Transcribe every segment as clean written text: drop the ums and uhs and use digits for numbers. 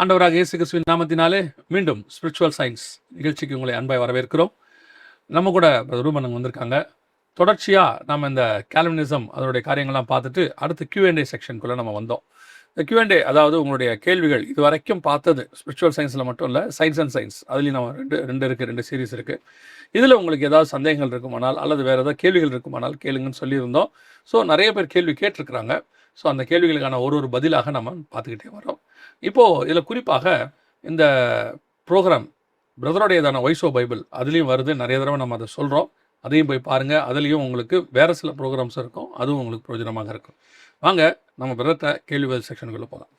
ஆண்டவராக இயேசு கிறிஸ்துவின் நாமத்தினாலே மீண்டும் ஸ்பிரிச்சுவல் சயின்ஸ் நிகழ்ச்சிக்கு உங்களை அன்பாய் வரவேற்கிறோம். நம்ம கூட ரூபன் வந்திருக்காங்க. தொடர்ச்சியாக நம்ம இந்த கால்வினிசம் அதனுடைய காரியங்கள்லாம் பார்த்துட்டு அடுத்து Q&A செக்ஷனுக்குள்ளே நம்ம வந்தோம். இந்த Q&A அதாவது உங்களுடைய கேள்விகள் இது வரைக்கும் பார்த்தது ஸ்பிரிச்சுவல் சயின்ஸில் மட்டும் இல்லை, சயின்ஸ் அண்ட் சயின்ஸ் அதுலேயும் நம்ம ரெண்டு சீரீஸ் இருக்குது. இதில் உங்களுக்கு ஏதாவது சந்தேகங்கள் இருக்குமானால் அல்லது வேறு ஏதாவது கேள்விகள் இருக்குமானால் கேளுங்கன்னு சொல்லியிருந்தோம். ஸோ நிறைய பேர் கேள்வி கேட்டிருக்கிறாங்க. ஸோ அந்த கேள்விகளுக்கான ஒரு பதிலாக நம்ம பார்த்துக்கிட்டே வரோம். இப்போது இதில் குறிப்பாக இந்த ப்ரோக்ராம் பிரதருடையதான வாய்ஸ் ஆஃப் பைபிள் அதுலேயும் வருது, நிறைய தடவை நம்ம அதை சொல்கிறோம். அதையும் போய் பாருங்கள். அதுலேயும் உங்களுக்கு வேறு சில ப்ரோக்ராம்ஸ் இருக்கும், அதுவும் உங்களுக்கு பிரயோஜனமாக இருக்கும். வாங்க நம்ம பிரதர்கிட்ட கேள்வி பதில் செக்ஷனுக்குள்ளே போகலாம்.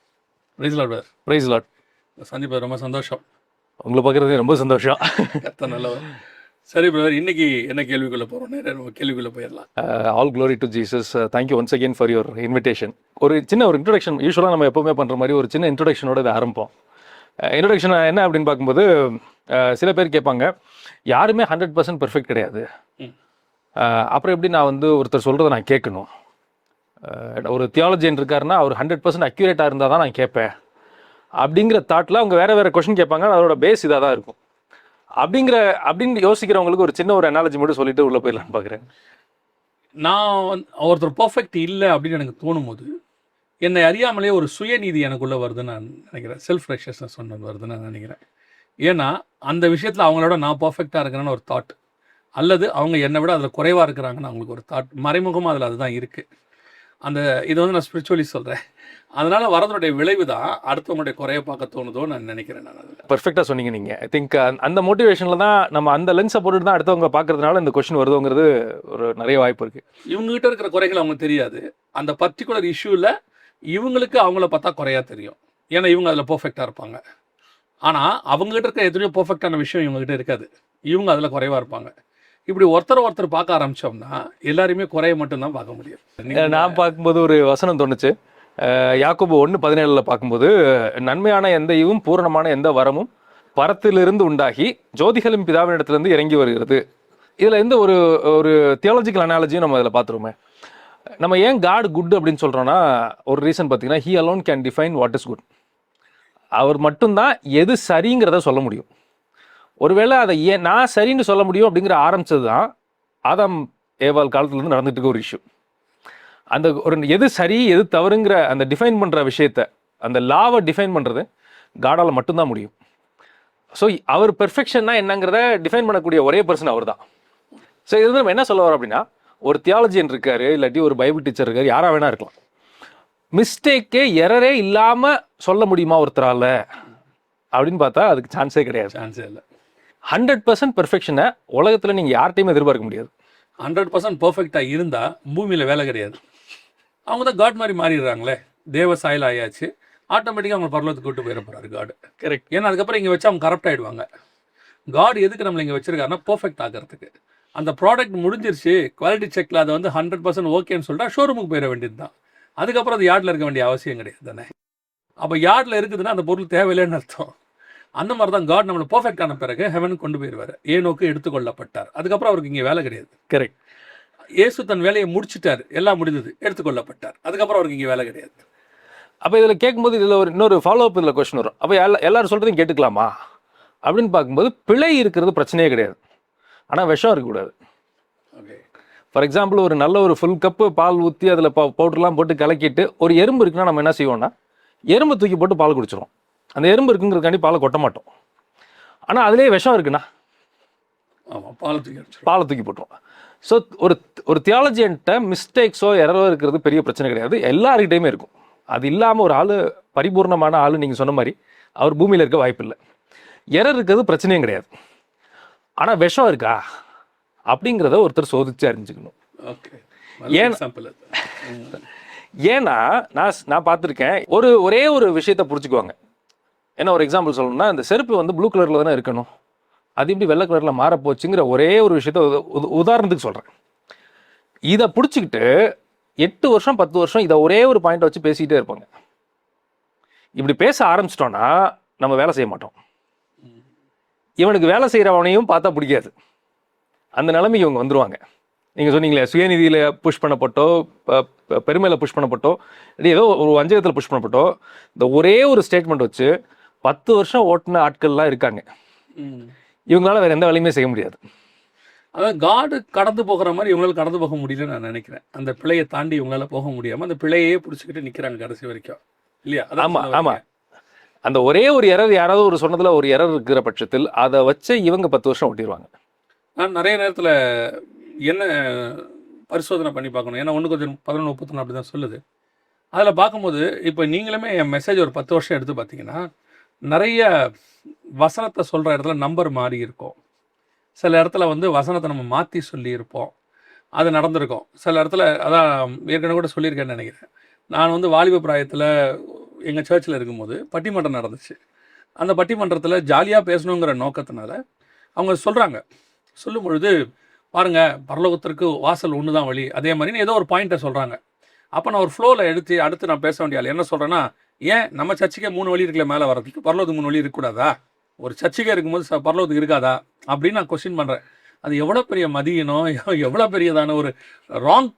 Praise lord brother. Praise lord. சந்திப்பது ரொம்ப சந்தோஷம். உங்களை பார்க்குறது ரொம்ப சந்தோஷம். கர்த்தர் நல்லவர். சரி பிரதர், இன்னைக்கு என்ன கேள்விக்குள்ளே போகிறோம்? நேரம் கேள்விக்குள்ளே போயிடலாம். All glory to Jesus. Thank you once again for your invitation. ஒரு சின்ன ஒரு இன்ட்ரொடக்ஷன், யூஸ்வலாக நம்ம எப்போவுமே பண்ணுற மாதிரி ஒரு சின்ன இன்ட்ரொடக்ஷனோட இதை ஆரம்பிப்போம். இன்ட்ரொடக்ஷன் என்ன அப்படின்னு பார்க்கும்போது சில பேர் கேட்பாங்க, யாருமே 100% பெர்ஃபெக்ட் கிடையாது, அப்புறம் எப்படி நான் வந்து ஒருத்தர் சொல்கிறத நான் கேட்கணும்? ஒரு தியாலஜியன் இருக்காருன்னா அவர் 100% அக்யூரேட்டாக இருந்தால் தான் நான் கேட்பேன் அப்படிங்கிற தாட்டில் அவங்க வேறு கொஷின் கேட்பாங்க. அதோட பேஸ் இதாக தான் இருக்கும். அப்படின்னு யோசிக்கிறவங்களுக்கு ஒரு சின்ன ஒரு அனாலஜி மட்டும் சொல்லிட்டு உள்ளே போயிடலான்னு பார்க்குறேன். நான் ஒருத்தர் பர்ஃபெக்ட் இல்லை அப்படின்னு எனக்கு தோணும் போது என்னை அறியாமலே ஒரு சுயநீதி எனக்குள்ளே வருதுன்னு நான் நினைக்கிறேன். செல்ஃப் ரெக்ஷஸ்னஸ் ஒன்று வருதுன்னு நான் நினைக்கிறேன். ஏன்னா அந்த விஷயத்தில் அவங்களோட நான் பர்ஃபெக்டாக இருக்கிறேன்னு ஒரு தாட், அல்லது அவங்க என்னை விட அதில் குறைவாக இருக்கிறாங்கன்னு அவங்களுக்கு ஒரு தாட், மறைமுகமாக அதில் அதுதான் இருக்குது. அந்த இது வந்து நான் ஸ்பிரிச்சுவலி சொல்கிறேன். அதனால் வரதனுடைய விளைவு தான் அடுத்தவங்களுடைய குறைய பார்க்க தோணுதோ நான் நினைக்கிறேன். நான் அதில் பர்ஃபெக்டாக சொன்னீங்க நீங்கள். ஐ திங்க் அந்த மோட்டிவேஷனில் தான் நம்ம அந்த லென்ஸை போட்டுட்டு தான் அடுத்தவங்க பார்க்கறதுனால இந்த கொஸ்டின் வருதுங்கிறது ஒரு நிறைய வாய்ப்பு இருக்குது. இவங்ககிட்ட இருக்கிற குறைகள் அவங்களுக்கு தெரியாது. அந்த பர்டிகுலர் இஷ்யூவில் இவங்களுக்கு அவங்கள பார்த்தா குறையா தெரியும், ஏன்னா இவங்க அதில் பர்ஃபெக்டாக இருப்பாங்க. ஆனால் அவங்ககிட்ட இருக்க எத்தனையோ பர்ஃபெக்டான விஷயம் இவங்ககிட்ட இருக்காது, இவங்க அதில் குறைவாக இருப்பாங்க. இப்படி ஒருத்தர் பார்க்க ஆரம்பித்தோம்னா எல்லாருமே குறைய மட்டும்தான் பார்க்க முடியும். நான் பார்க்கும்போது ஒரு வசனம் தோணுச்சு. யாக்கோபு 1:17 பார்க்கும்போது, நன்மையான எந்த ஈவும் பூரணமான எந்த வரமும் பரத்திலிருந்து உண்டாகி ஜோதிகளின் பிதாவினிடத்திலிருந்து இறங்கி வருகிறது. இதில் எந்த ஒரு தியாலஜிக்கல் அனாலஜியும் நம்ம இதில் பார்த்துருவோமே. நம்ம ஏன் காட் குட் அப்படின்னு சொல்கிறோன்னா ஒரு ரீசன் பார்த்தீங்கன்னா, he alone can define what is good. அவர் மட்டும்தான் எது சரிங்கிறத சொல்ல முடியும். ஒருவேளை அதை நான் சரின்னு சொல்ல முடியும் அப்படிங்கிற ஆரம்பித்தது தான் ஆதாம் ஏவாள் காலத்துலேருந்து நடந்துட்டு இருக்க ஒரு இஷ்யூ. அந்த ஒரு எது சரி எது தவறுங்கிற அந்த டிஃபைன் பண்ணுற விஷயத்த, அந்த லாவை டிஃபைன் பண்ணுறது காடால் மட்டும்தான் முடியும். ஸோ அவர் பெர்ஃபெக்ஷன்னா என்னங்கிறத டிஃபைன் பண்ணக்கூடிய ஒரே பர்சன் அவர் தான். ஸோ இது நம்ம என்ன சொல்ல வரோம் அப்படின்னா, ஒரு தியாலஜியன் இருக்காரு, இல்லாட்டி ஒரு பைபிள் டீச்சர் இருக்காரு, யாராக வேணா இருக்கலாம். மிஸ்டேக்கே எரரே இல்லாமல் சொல்ல முடியுமா ஒருத்தரால் அப்படின்னு பார்த்தா அதுக்கு சான்ஸே கிடையாது. சான்ஸே இல்லை. 100% பெர்ஃபெக்ஷனை உலகத்தில் நீங்கள் யார்கிட்டையுமே எதிர்பார்க்க முடியாது. 100% பர்ஃபெக்டாக இருந்தால் பூமியில் வேலை கிடையாது. அவங்க தான் காட் மாதிரி மாறிடுறாங்களே, தேவ சாயல் ஆயாச்சு, ஆட்டோமேட்டிக்காக அவங்க பரலோகத்துக்கு கூட்டு போயிட போகிறாரு காடு. கரெக்ட். ஏன்னா அதுக்கப்புறம் இங்கே வச்சு அவங்க கரப்ட் ஆகிடுவாங்க. காட் எதுக்கு நம்மளை இங்கே வச்சிருக்காருன்னா பர்ஃபெக்ட் ஆகிறதுக்கு. அந்த ப்ராடக்ட் முடிஞ்சிருச்சு, குவாலிட்டி செக்கில் அதை வந்து 100% ஓகேன்னு சொல்லிட்டா ஷோரூமுக்கு போயிட வேண்டியது தான். அதுக்கப்புறம் அது யார்டில் இருக்க வேண்டிய அவசியம் கிடையாது தானே. அப்போ யார்டில் இருக்குதுன்னா அந்த பொருள் தேவையில்லைன்னு அர்த்தம். அந்த மாதிரி தான் காட் நம்மளை பர்ஃபெக்டான பிறகு ஹெவனுக்கு கொண்டு போயிடுவார். ஏனோக்கு எடுத்துக்கொள்ளப்பட்டார், அதுக்கப்புறம் அவருக்கு இங்கே வேலை கிடையாது. கரெக்ட். இயேசு தன் வேலையை முடிச்சிட்டார், எல்லாம் முடிந்தது, எடுத்துக்கொள்ளப்பட்டார், அதுக்கப்புறம் அவருக்கு இங்கே வேலை கிடையாது. அப்போ இதில் கேட்கும்போது இதில் இன்னொரு ஃபாலோ அப் இதில் கொஸ்டின் வரும். அப்போ எல்லாரும் சொல்கிறதையும் கேட்டுக்கலாமா அப்படின்னு பார்க்கும்போது, பிழை இருக்கிறது பிரச்சனையே கிடையாது, ஆனால் விஷம் இருக்கக்கூடாது. ஓகே. ஃபார் எக்ஸாம்பிள், ஒரு நல்ல ஒரு ஃபுல் கப்பு பால் ஊற்றி அதில் பவுடர்லாம் போட்டு கலக்கிட்டு ஒரு எறும்பு இருக்குன்னா நம்ம என்ன செய்வோம்னா, எறும்பு தூக்கி போட்டு பால் குடிச்சிடும். அந்த எறும்பு இருக்குங்கிறதுக்காண்டி பாலை கொட்ட மாட்டோம். ஆனால் அதிலே விஷம் இருக்குண்ணா, ஆமாம், பாலை தூக்கி போட்டுருவோம். ஸோ ஒரு தியாலஜியன்ட்ட மிஸ்டேக்ஸோ எரரோ இருக்கிறது பெரிய பிரச்சனை கிடையாது, எல்லாருக்கிட்டையுமே இருக்கும். அது இல்லாமல் ஒரு ஆள் பரிபூர்ணமான ஆள் நீங்கள் சொன்ன மாதிரி அவர் பூமியில் இருக்க வாய்ப்பு இல்லை. எரர் இருக்கிறது பிரச்சனையும் கிடையாது. ஆனால் விஷம் இருக்கா அப்படிங்கிறத ஒருத்தர் சோதிச்சு அறிஞ்சுக்கணும். ஏன்னா நான் பார்த்துருக்கேன், ஒரே ஒரு விஷயத்த புரிச்சுக்குவாங்க. என்ன ஒரு எக்ஸாம்பிள் சொல்லணும்னா, இந்த செருப்பு வந்து ப்ளூ கலரில் தானே இருக்கணும், அது இப்படி வெள்ளை கலரில் மாறப்போச்சுங்கிற ஒரே ஒரு விஷயத்த உதாரணத்துக்கு சொல்கிறேன். இதை பிடிச்சிக்கிட்டு 8 வருஷம் 10 வருஷம் இதை ஒரே ஒரு பாயிண்ட் வச்சு பேசிக்கிட்டே இருப்பாங்க. இப்படி பேச ஆரம்பிச்சிட்டோன்னா நம்ம வேலை செய்ய மாட்டோம். இவனுக்கு வேலை செய்கிறவனையும் பார்த்தா பிடிக்காது. அந்த நிலைமைக்கு இவங்க வந்துடுவாங்க. நீங்கள் சொன்னீங்களே, சுயநிதியில் புஷ் பண்ணப்பட்டோ, பெருமையில் புஷ் பண்ணப்பட்டோ, ஏதோ ஒரு வஞ்சகத்தில் புஷ் பண்ணப்பட்டோ, இந்த ஒரே ஒரு ஸ்டேட்மெண்ட் வச்சு 10 வருஷம் ஓட்டின ஆட்கள்லாம் இருக்காங்க. ம். இவங்களால வேற எந்த வேலையுமே செய்ய முடியாது. அதான் காடு கடந்து போகிற மாதிரி இவங்களால கடந்து போக முடியலன்னு நான் நினைக்கிறேன். அந்த பிழையை தாண்டி இவங்களால போக முடியாம அந்த பிழையே பிடிச்சிக்கிட்டு நிக்கிறாங்க கடைசி வரைக்கும் இல்லையா? அதான் ஆமா சொல்ல ஆமா வரீங்க. அந்த ஒரே ஒரு எரர், யாராவது ஒரு சொன்னதுல ஒரு எரர் இருக்கிற பட்சத்தில் அதை வச்சு இவங்க 10 வருஷம் ஓட்டிடுவாங்க. நான் நிறைய நேரத்துல என்ன பரிசோதனை பண்ணி பார்க்கணும். ஏன்னா 1-11-31 அப்படி தான் சொல்லுது. அதில் பார்க்கும்போது இப்போ நீங்களுமே என் மெசேஜ் ஒரு 10 வருஷம் எடுத்து பார்த்தீங்கன்னா நிறைய வசனத்தை சொல்கிற இடத்துல நம்பர் மாறி இருக்கும். சில இடத்துல வந்து வசனத்தை நம்ம மாற்றி சொல்லியிருப்போம். அது நடந்திருக்கும். சில இடத்துல அதான் ஏற்கனவே கூட சொல்லியிருக்கேன்னு நினைக்கிறேன். நான் வந்து வாலிப பிராயத்தில் எங்கள் சர்ச்சில் இருக்கும்போது பட்டிமன்றம் நடந்துச்சு. அந்த பட்டிமன்றத்தில் ஜாலியாக பேசணுங்கிற நோக்கத்தினால அவங்க சொல்கிறாங்க. சொல்லும் பொழுது பாருங்க, பரலோகத்திற்கு வாசல் ஒன்று தான் வழி, அதே மாதிரின்னு ஏதோ ஒரு பாயிண்ட்டை சொல்கிறாங்க. அப்போ நான் ஒரு ஃப்ளோவில் எடுத்து அடுத்து நான் பேச வேண்டிய ஆள் என்ன சொல்கிறேன்னா, ஏன் நம்ம சர்ச்சுக்கே 3 வழி இருக்குல்ல மேலே வரதுக்கு, பரலோகத்துக்கு 3 வழி இருக்கக்கூடாதா? ஒரு சர்ச்சுக்கே இருக்கும்போது பரலோகத்துக்கு இருக்காதா அப்படின்னு நான் கொஸ்டின் பண்ணுறேன். அது எவ்வளோ பெரிய மதியனம், எவ்வளோ பெரியதான ஒரு ராங்.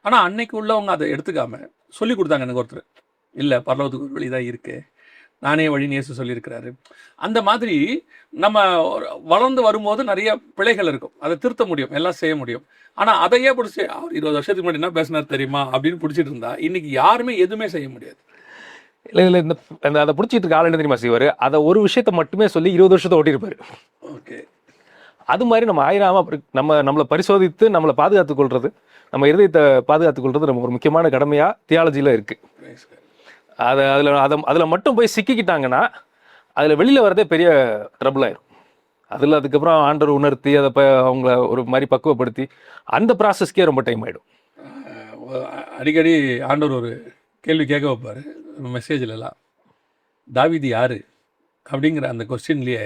ஆனால் அன்னைக்கு உள்ளவங்க அதை எடுத்துக்காம சொல்லி கொடுத்தாங்க எனக்கு ஒருத்தர். இல்லை, பரலோகத்துக்கு ஒரு வழி தான் இருக்குது, நானே வழின்னு இயேசு சொல்லியிருக்கிறாரு. அந்த மாதிரி நம்ம வளர்ந்து வரும்போது நிறைய பிழைகள் இருக்கும், அதை திருத்த முடியும், எல்லாம் செய்ய முடியும். ஆனால் அதையே பிடிச்சி அவர் 20 வருஷத்துக்கு முன்னாடி என்ன பேசினார் தெரியுமா அப்படின்னு பிடிச்சிட்டு இருந்தா இன்னைக்கு யாருமே எதுவுமே செய்ய முடியாது. இல்லை இல்லை, இந்த அதை பிடிச்சிட்டு இருக்க ஆள் என்ன தெரியுமா செய்வார்? அதை ஒரு விஷயத்த மட்டுமே சொல்லி 20 வருஷத்தை ஓட்டியிருப்பாரு. ஓகே, அது மாதிரி நம்ம ஆயிராம நம்மளை பரிசோதித்து நம்மளை பாதுகாத்துக் கொள்றது, நம்ம இருதயத்தை பாதுகாத்துக் கொள்றது நம்ம ஒரு முக்கியமான கடமையா தியாலஜியில் இருக்கு. அதில் மட்டும் போய் சிக்கிக்கிட்டாங்கன்னா அதில் வெளியில் வரதே பெரிய ட்ரபிள் ஆயிரும். அதில் அதுக்கப்புறம் ஆண்டவர் உணர்த்தி அதை அவங்கள ஒரு மாதிரி பக்குவப்படுத்தி அந்த ப்ராசஸ்க்கே ரொம்ப டைம் ஆகிடும். அடிக்கடி ஆண்டவர் ஒரு கேள்வி கேட்க வைப்பார் மெசேஜ்லலாம். தாவீது யாரு அப்படிங்கிற அந்த கொஸ்டின்லேயே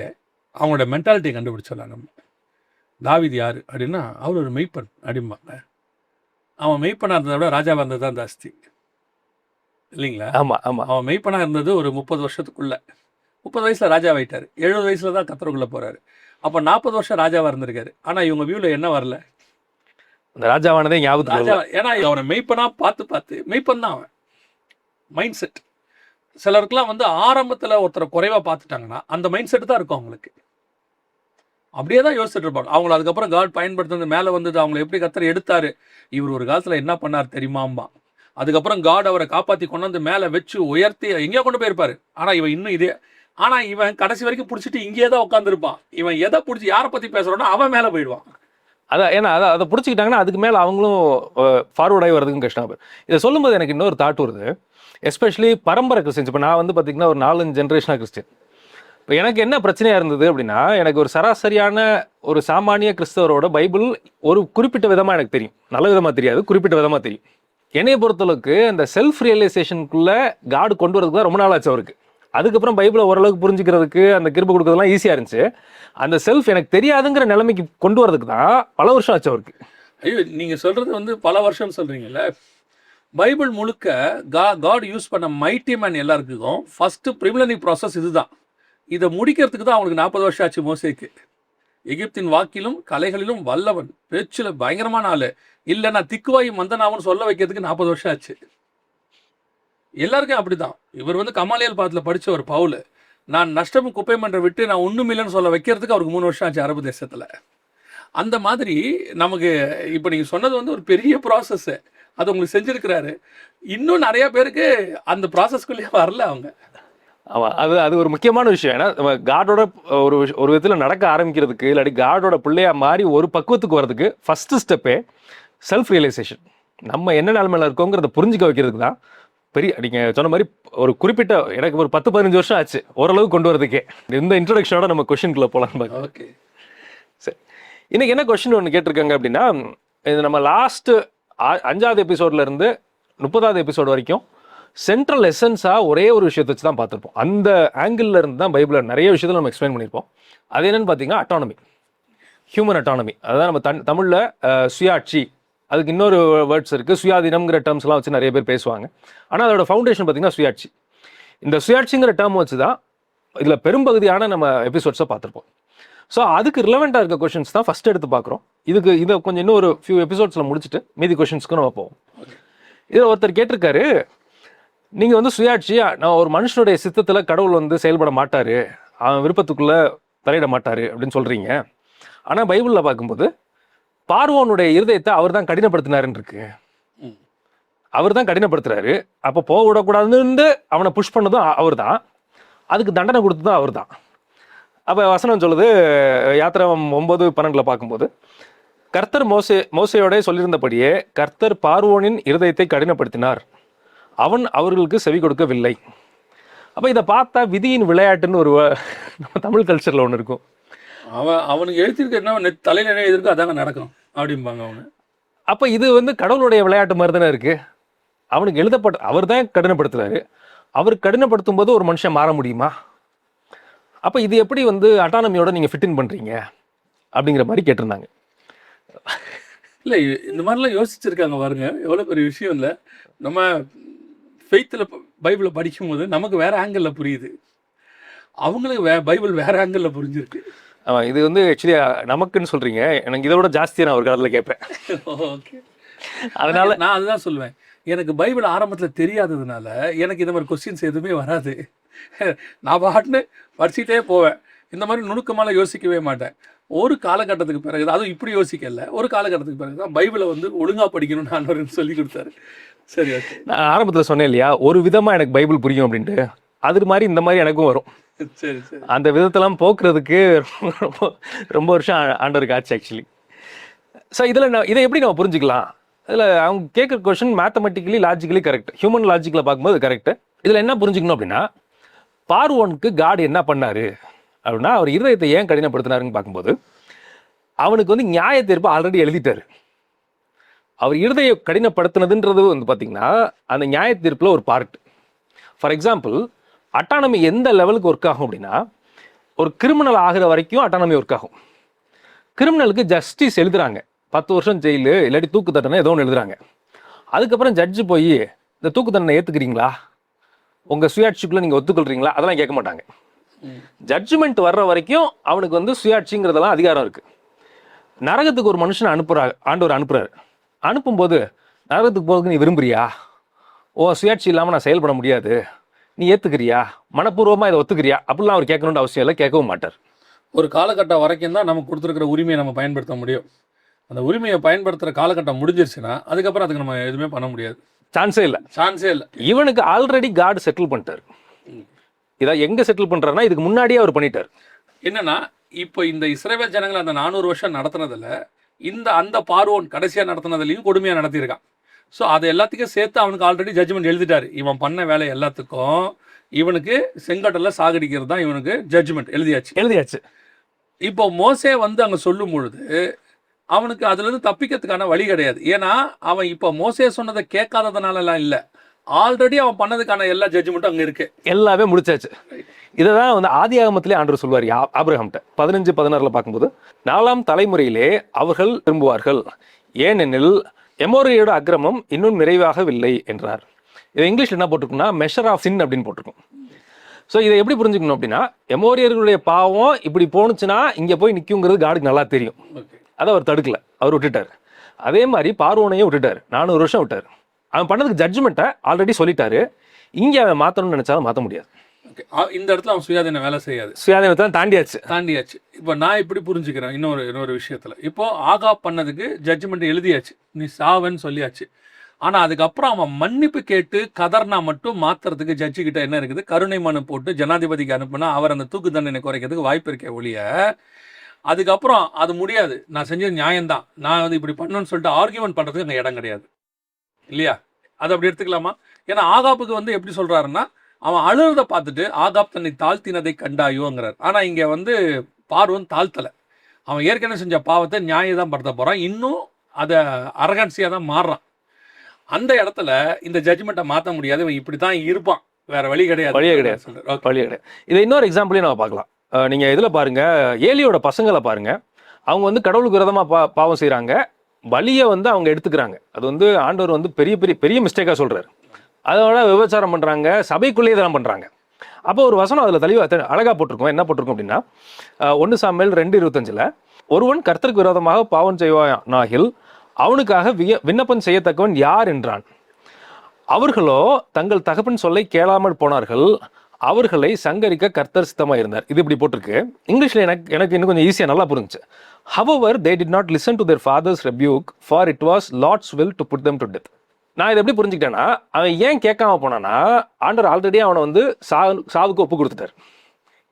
அவங்களோட மென்டாலிட்டியை கண்டுபிடிச்சிடலாம் நம்ம. தாவீது யாரு அப்படின்னா அவர் ஒரு மெய்ப்பன் அப்படிம்பாங்க. அவன் மெய்ப்பனாக இருந்ததை விட ராஜாவாக இருந்தது தான் ஜாஸ்தி இல்லைங்களா? ஆமாம் ஆமாம். அவன் மெய்ப்பனாக இருந்தது ஒரு 30 வருஷத்துக்குள்ள. 30 வயசில் ராஜாவாயிட்டார். 70 வயசில் தான் கத்தருக்குள்ளே போகிறாரு. அப்போ 40 வருஷம் ராஜாவாக இருந்திருக்காரு. ஆனால் இவங்க வியூவில் என்ன வரல? அந்த ராஜாவானதே ஞாபகத்துக்கு ராஜா. ஏன்னா அவனை மெய்ப்பனாக பார்த்து மெய்ப்பன் தான் அவன். மைண்ட் செட் சிலருக்குலாம் வந்து ஆரம்பத்தில் ஒருத்தரை குறைவாக பார்த்துட்டாங்கன்னா அந்த மைண்ட் செட் தான் இருக்கும் அவங்களுக்கு. அப்படியே தான் யோசிச்சுட்டு இருப்பாங்க. அவங்கள அதுக்கப்புறம் காட் பயன்படுத்துறது மேலே வந்தது, அவங்களை எப்படி கத்தர் எடுத்தாரு, இவர் ஒரு காலத்தில் என்ன பண்ணார் தெரியுமாம்பா. அதுக்கப்புறம் காட் அவரை காப்பாற்றி கொண்டு வந்து மேலே வச்சு உயர்த்தி எங்கேயோ கொண்டு போயிருப்பாரு. ஆனால் இவன் இன்னும் இதே, ஆனால் இவன் கடைசி வரைக்கும் பிடிச்சிட்டு இங்கேயே தான் உட்காந்துருப்பான். இவன் எதை பிடிச்சி யாரை பற்றி பேசுகிறானோ அவன் மேலே போயிடுவான். அதான், ஏன்னா அதை பிடிச்சிக்கிட்டாங்கன்னா அதுக்கு மேலே அவங்களும் ஃபார்வர்ட் ஆகி வரதுக்கும் கஷ்டம். இதை சொல்லும்போது எனக்கு இன்னொரு தாட் வருது. எஸ்பெஷலி பரம்பரை கிறிஸ்டின்ஸ். இப்போ நான் வந்து பார்த்தீங்கன்னா ஒரு 4-5 ஜென்ரேஷனாக கிறிஸ்டின். இப்போ எனக்கு என்ன பிரச்சனையாக இருந்தது அப்படின்னா, எனக்கு ஒரு சராசரியான ஒரு சாமானிய கிறிஸ்தவரோட பைபிள் ஒரு குறிப்பிட்ட விதமாக எனக்கு தெரியும், நல்ல விதமாக தெரியாது, குறிப்பிட்ட விதமாக தெரியும். என்னைய பொறுத்தளவுக்கு அந்த செல்ஃப் ரியலைசேஷனுக்குள்ளே காடு கொண்டு வரதுக்கு தான் ரொம்ப நாள் ஆச்சு அவருக்கு. அதுக்கப்புறம் பைபிளை ஓரளவுக்கு புரிஞ்சுக்கிறதுக்கு அந்த கிருபை கொடுக்கறதுலாம் ஈஸியாக இருந்துச்சு. அந்த செல்ஃப் எனக்கு தெரியாதுங்கிற நிலைமைக்கு கொண்டு வரதுக்கு தான் பல வருஷம் ஆச்சு அவருக்கு. ஐயோ, நீங்கள் சொல்கிறது வந்து பல வருஷம் சொல்கிறீங்கல்ல. பைபிள் முழுக்க காட் யூஸ் பண்ண மைட்டி மேன் எல்லாருக்கும் ஃபஸ்ட்டு ப்ரிமினரி ப்ராசஸ் இதுதான். இதை முடிக்கிறதுக்கு தான் அவங்களுக்கு 40 வருஷம் ஆச்சு. மோசேக்கு எகிப்தின் வாக்கிலும் கலைகளிலும் வல்லவன், பேச்சில் பயங்கரமான ஆள், இல்லைன்னா திக்குவாயும் மந்தனாவும் சொல்ல வைக்கிறதுக்கு 40 வருஷம் ஆச்சு. எல்லாருக்கும் அப்படிதான். இவர் வந்து கமாலியல் பாத்தில் படித்த ஒரு பவுல், நான் நஷ்டமும் குப்பையும் என்ற விட்டு நான் ஒன்றும் இல்லைன்னு சொல்ல வைக்கிறதுக்கு அவருக்கு 3 வருஷம் ஆச்சு அரபு தேசத்தில். அந்த மாதிரி நமக்கு இப்போ நீங்கள் சொன்னது வந்து ஒரு பெரிய ப்ராசஸ்ஸு, அது உங்களுக்கு செஞ்சுருக்கிறாரு. இன்னும் நிறையா பேருக்கு அந்த ப்ராசஸ்க்குள்ளேயே வரல அவங்க. ஆமாம், அது ஒரு முக்கியமான விஷயம். ஏன்னா நம்ம காடோட ஒரு விதத்தில் நடக்க ஆரம்பிக்கிறதுக்கு, இல்லாட்டி காடோட பிள்ளையாக மாறி ஒரு பக்குவத்துக்கு வரதுக்கு ஃபஸ்ட்டு ஸ்டெப்பே செல்ஃப் ரியலைசேஷன். நம்ம என்ன நிலைமையில இருக்கோங்கிறத புரிஞ்சுக்க வைக்கிறதுக்கு தான் பெரிய, நீங்கள் சொன்ன மாதிரி ஒரு குறிப்பிட்ட, எனக்கு ஒரு 10-15 வருஷம் ஆச்சு ஓரளவு கொண்டு வரதுக்கே. இந்த இன்ட்ரடக்ஷனோட நம்ம கொஸ்டின்குள்ளே போகலாம். ஓகே, சரி. இன்னைக்கு என்ன கொஸ்டின் ஒன்று கேட்டிருக்காங்க அப்படின்னா, இது நம்ம லாஸ்ட்டு 5வது எபிசோட்ல இருந்து 30வது எபிசோடு வரைக்கும் சென்ட்ரல் எசன்ஸாக ஒரே ஒரு விஷயத்தை வச்சு தான் பார்த்துருப்போம். அந்த ஆங்கிளில் இருந்து தான் பைபிளில் நிறைய விஷயத்தில் நம்ம எக்ஸ்பிளைன் பண்ணியிருப்போம். அது என்னென்னு பார்த்தீங்கன்னா அட்டானமி, ஹியூமன் அட்டானமி. அதான் நம்ம தமிழில் சுயாட்சி, அதுக்கு இன்னொரு வேர்ட்ஸ் இருக்குது, சுயாதீனம்ங்கிற டேர்ம்ஸ்லாம் வச்சு நிறைய பேர் பேசுவாங்க. ஆனால் அதோட ஃபவுண்டேஷன் பார்த்தீங்கன்னா சுயாட்சி. இந்த சுயாட்சிங்கிற டேர்ம் வச்சு தான் இதில் பெரும்பகுதியான நம்ம எபிசோட்ஸை பார்த்துருப்போம். ஸோ அதுக்கு ரிலவெண்ட்டாக இருக்க கொஷின்ஸ் தான் ஃபஸ்ட் எடுத்து பார்க்குறோம். இதை கொஞ்சம் இன்னும் ஒரு ஃபியூ எபிசோட்ஸில் முடிச்சுட்டு மீதி கொஷின்ஸ்க்கும் நம்ம போவோம். இதில் ஒருத்தர் கேட்டிருக்காரு, நீங்க வந்து சுயாட்சி, நான் ஒரு மனுஷனுடைய சித்தத்துல கடவுள் வந்து செயல்பட மாட்டாரு, அவன் விருப்பத்துக்குள்ள தலையிட மாட்டாரு அப்படின்னு சொல்றீங்க. ஆனா பைபிள்ல பார்க்கும்போது பார்வோனுடைய இருதயத்தை அவர் தான் கடினப்படுத்தினாருன்னு இருக்கு. ம். அவர் தான் கடினப்படுத்துறாரு. அப்போ போக விடக்கூடாதுன்னு அவனை புஷ் பண்ணதும் அவர் தான், அதுக்கு தண்டனை கொடுத்ததும் அவர் தான். அப்போ வசனம் சொல்லுது, யாத்திராகமம் 9:12 பார்க்கும்போது, கர்த்தர் மோசையோட சொல்லியிருந்தபடியே கர்த்தர் பார்வோனின் இருதயத்தை கடினப்படுத்தினார், அவன் அவர்களுக்கு செவி கொடுக்கவில்லை. அப்போ இதை பார்த்தா விதியின் விளையாட்டுன்னு ஒரு நம்ம தமிழ் கல்ச்சரில் ஒன்று இருக்கும். அவனுக்கு எழுத்திருக்கு என்ன தலையில் என்ன எழுதிருக்கோ அதாங்க நடக்கும் அப்படிம்பாங்க அவங்க. அப்போ இது வந்து கடவுளுடைய விளையாட்டு மாதிரி தானே இருக்கு. அவனுக்கு எழுதப்பட்ட அவர் தான் கடினப்படுத்துறாரு. அவர் கடினப்படுத்தும் போது ஒரு மனுஷன் மாற முடியுமா? அப்போ இது எப்படி வந்து அட்டானமியோட நீங்கள் ஃபிட்டின் பண்ணுறீங்க அப்படிங்கிற மாதிரி கேட்டிருந்தாங்க. இல்லை, இந்த மாதிரிலாம் யோசிச்சிருக்காங்க பாருங்க, எவ்வளோ பெரிய விஷயம். இல்லை, நம்ம ஃபெய்த்தில் பைபிளை படிக்கும்போது நமக்கு வேற ஆங்கிளில் புரியுது, அவங்களுக்கு பைபிள் வேற ஆங்கிளில் புரிஞ்சிருக்கு. ஆமாம், இது வந்து ஆக்சுவலி நமக்குன்னு சொல்கிறீங்க, எனக்கு இதோட ஜாஸ்தியாக நான் ஒரு காலத்தில் கேட்பேன். ஓகே, அதனால நான் அதுதான் சொல்லுவேன். எனக்கு பைபிள் ஆரம்பத்தில் தெரியாததுனால எனக்கு இந்த மாதிரி கொஸ்டின்ஸ் எதுவுமே வராது. நான் பாட்டுன்னு படிச்சுட்டே போவேன். இந்த மாதிரி நுணுக்கமாலாம் யோசிக்கவே மாட்டேன். ஒரு காலகட்டத்துக்கு பிறகு, அதுவும் இப்படி யோசிக்கல, ஒரு காலகட்டத்துக்கு பிறகு தான் பைபிளை வந்து ஒழுங்காக படிக்கணும்னு ஆண்டவர் சொல்லி கொடுத்தாரு. சரி, ஓகே. நான் ஆரம்பத்தில் சொன்னேன் இல்லையா, ஒரு விதமாக எனக்கு பைபிள் புரியும் அப்படின்ட்டு, அது மாதிரி இந்த மாதிரி எனக்கும் வரும். சரி சரி. அந்த விதத்தெல்லாம் போக்குறதுக்கு ரொம்ப ரொம்ப வருஷம் ஆண்டவருக்கு ஆச்சு ஆக்சுவலி. ஸோ இதை எப்படி நம்ம புரிஞ்சுக்கலாம்? இதில் அவங்க கேட்குற question mathematically logically correct, human லாஜிக்கில் பார்க்கும்போது கரெக்ட். இதில் என்ன புரிஞ்சுக்கணும் அப்படின்னா, பார்வோனுக்கு காட் என்ன பண்ணாரு அப்படின்னா, அவர் இருதயத்தை ஏன் கடினப்படுத்தினாருன்னு பார்க்கும்போது, அவனுக்கு வந்து நியாய தீர்ப்பு ஆல்ரெடி எழுதிட்டாரு. அவர் இருதய கடினப்படுத்தினதுன்றது வந்து பார்த்தீங்கன்னா அந்த நியாய தீர்ப்பில் ஒரு பார்ட். ஃபார் எக்ஸாம்பிள், அட்டானமி எந்த லெவலுக்கு ஒர்க் ஆகும் அப்படின்னா, ஒரு கிரிமினல் ஆகிற வரைக்கும் அட்டானமி ஒர்க் ஆகும். கிரிமினலுக்கு ஜஸ்டிஸ் எழுதுறாங்க, 10 வருஷம் ஜெயிலு இல்லாட்டி தூக்கு தண்டனை ஏதோ ஒன்று எழுதுறாங்க. அதுக்கப்புறம் ஜட்ஜு போய் இந்த தூக்கு தண்டனை ஏற்றுக்கிறீங்களா, உங்கள் சுயாட்சிக்குள்ளே நீங்கள் ஒத்துக்கொள்றீங்களா, அதெல்லாம் கேட்க மாட்டாங்க. ஜட்ஜ்மெண்ட் வர்ற வரைக்கும் அவனுக்கு வந்து சுயாட்சிங்கிறதெல்லாம் அதிகாரம் இருக்குது. நரகத்துக்கு ஒரு மனுஷனை ஆண்டவர் அனுப்புறாரு. அனுப்பும்போது நரகத்துக்கு போகிறதுக்கு நீ விரும்புறியா, ஓ சுயாட்சி இல்லாமல் நான் செயல்பட முடியாது, நீ ஏற்றுக்கிறியா, மனப்பூர்வமாக இதை ஒத்துக்கிறியா அப்படிலாம் அவர் கேட்கணுன்ற அவசியம் இல்லை, கேட்கவும் மாட்டார். ஒரு காலகட்டம் வரைக்கும் தான் நமக்கு கொடுத்துருக்கிற உரிமையை நம்ம பயன்படுத்த முடியும். அந்த உரிமையை பயன்படுத்துகிற காலகட்டம் முடிஞ்சிருச்சுன்னா அதுக்கப்புறம் அதுக்கு நம்ம எதுவுமே பண்ண முடியாது. சான்ஸே இல்லை. இவனுக்கு ஆல்ரெடி காட் செட்டில் பண்ணிட்டார். இதை எங்கே செட்டில் பண்ணுறாருன்னா, இதுக்கு முன்னாடியே அவர் பண்ணிட்டார். என்னன்னா, இப்போ இந்த இஸ்ரவேல் ஜனங்களை அந்த 400 வருஷம் நடத்துனதில் அந்த பார்வோன் கடைசியாக நடத்துனதுலையும் கொடுமையாக நடத்தியிருக்கான். ஸோ அதை எல்லாத்துக்கும் சேர்த்து அவனுக்கு ஆல்ரெடி ஜட்ஜ்மெண்ட் எழுதிட்டார். இவன் பண்ண வேலை எல்லாத்துக்கும் இவனுக்கு செங்கடலில் சாகடிக்கிறது தான் இவனுக்கு ஜட்ஜ்மெண்ட் எழுதியாச்சு. இப்போ மோசே வந்து அங்கே சொல்லும் பொழுது அவனுக்கு அதுலேருந்து தப்பிக்கிறதுக்கான வழி கிடையாது. ஏன்னா அவன் இப்போ மோசே சொன்னதை கேட்காததுனாலலாம் இல்லை, ஆல்ரெடி அவன் பண்ணதுக்கான எல்லா ஜட்ஜ்மெண்ட்டும் அங்கே இருக்கு, எல்லாமே முடிச்சாச்சு. இதை தான் வந்து ஆதி ஆகமத்திலே ஆண்டவர் சொல்வார் ஆபிரகாம்கிட்ட 15:16 பார்க்கும்போது, 4ஆம் தலைமுறையிலே அவர்கள் திரும்புவார்கள், ஏனெனில் எமோரியோட அக்கிரமம் இன்னும் நிறைவாகவில்லை என்றார். இது இங்கிலீஷில் என்ன போட்டிருக்குன்னா மெஷர் ஆஃப் சின் அப்படின்னு போட்டிருக்கும். ஸோ இதை எப்படி புரிஞ்சுக்கணும் அப்படின்னா, எமோரியர்களுடைய பாவம் இப்படி போணுச்சுன்னா இங்கே போய் நிற்குங்கிறது காடுக்கு நல்லா தெரியும். அதை அவர் தடுக்கல, அவர் விட்டுட்டார். அதே மாதிரி பார்வோனையும் விட்டுட்டார், 400 வருஷம் விட்டார். அவன் பண்ணதுக்கு ஜட்ஜ்மெண்ட்டை ஆல்ரெடி சொல்லிட்டாரு. இங்கே அவன் மாற்றணும்னு நினச்சாலும் மாற்ற முடியாது. இந்த இடத்துல அவன் சுயாதீனம் வேலை செய்யாது, சுயாதீனத்தை தாண்டியாச்சு. இப்போ நான் இப்படி புரிஞ்சுக்கிறேன் இன்னொரு விஷயத்தில், இப்போ ஆகாப் பண்ணதுக்கு ஜட்ஜ்மெண்ட் எழுதியாச்சு, நீ சாவன்னு சொல்லியாச்சு. ஆனால் அதுக்கப்புறம் அவன் மன்னிப்பு கேட்டு கதர்னா மட்டும் மாற்றுறதுக்கு ஜட்ஜு கிட்ட என்ன இருக்குது, கருணை மனு போட்டு ஜனாதிபதிக்கு அனுப்புனா அவர் அந்த தூக்கு தண்டனை குறைக்கிறதுக்கு வாய்ப்பு இருக்கே ஒழிய, அதுக்கப்புறம் அது முடியாது, நான் செஞ்சது நியாயம்தான், நான் வந்து இப்படி பண்ணணும்னு சொல்லிட்டு ஆர்கியூமெண்ட் பண்ணுறதுக்கு அங்கே இடம் கிடையாது இல்லையா? அதை அப்படி எடுத்துக்கலாமா? ஏன்னா ஆகாப்புக்கு வந்து எப்படி சொல்கிறாருன்னா, அவன் அழுறதை பார்த்துட்டு ஆகாப் தன்னை தாழ்த்தினதை கண்டாயோங்கிறார். ஆனால் இங்கே வந்து பார்வன் தாழ்த்தலை, அவன் ஏற்கனவே செஞ்ச பாவத்தை நியாயம் தான் படுத்த போகிறான், இன்னும் அதை அரகன்சியாக தான் மாறுறான். அந்த இடத்துல இந்த ஜட்ஜ்மெண்ட்டை மாற்ற முடியாது, இவன் இப்படி தான் இருப்பான், வேற வழி கிடையாது. இதை இன்னொரு எக்ஸாம்பிளையும் நம்ம பார்க்கலாம். நீங்கள் இதில் பாருங்கள், ஏலியோட பசங்களை பாருங்கள், அவங்க வந்து கடவுளுக்கு விரோதமாக பாவம் செய்கிறாங்க, பலியை வந்து அவங்க எடுத்துக்கிறாங்க. அது வந்து ஆண்டவர் வந்து பெரிய பெரிய பெரிய மிஸ்டேக்காக சொல்கிறார். அதோட விபச்சாரம் பண்ணுறாங்க, சபைக்குள்ளேயே இதெல்லாம் பண்ணுறாங்க. அப்போ ஒரு வசனம் அதில் தெளிவாக அழகாக போட்டிருக்கோம். என்ன போட்டிருக்கோம் அப்படின்னா, 1 சாமுவேல் 2:25 ஒருவன் கர்த்தருக்கு விரோதமாக பாவம் செய்வானாகில் அவனுக்காக விண்ணப்பம் செய்யத்தக்கவன் யார் என்றான். அவர்களோ தங்கள் தகப்பன் சொல்லை கேளாமல் போனார்கள், அவர்களை சங்கரிக்க கர்த்தர் சித்தமாக இருந்தார். இது இப்படி போட்டிருக்கு. இங்கிலீஷில் எனக்கு இன்னும் கொஞ்சம் ஈஸியாக நல்லா புரிஞ்சுச்சு. However, they did not listen to their father's rebuke, for it was Lord's will to put them to death. நான் இதை எப்படி புரிஞ்சுக்கிட்டேன்னா, அவன் ஏன் கேட்காம போனான்னா, ஆண்டவர் ஆல்ரெடி அவனை வந்து சாவுக்கு ஒப்பு கொடுத்துட்டார்.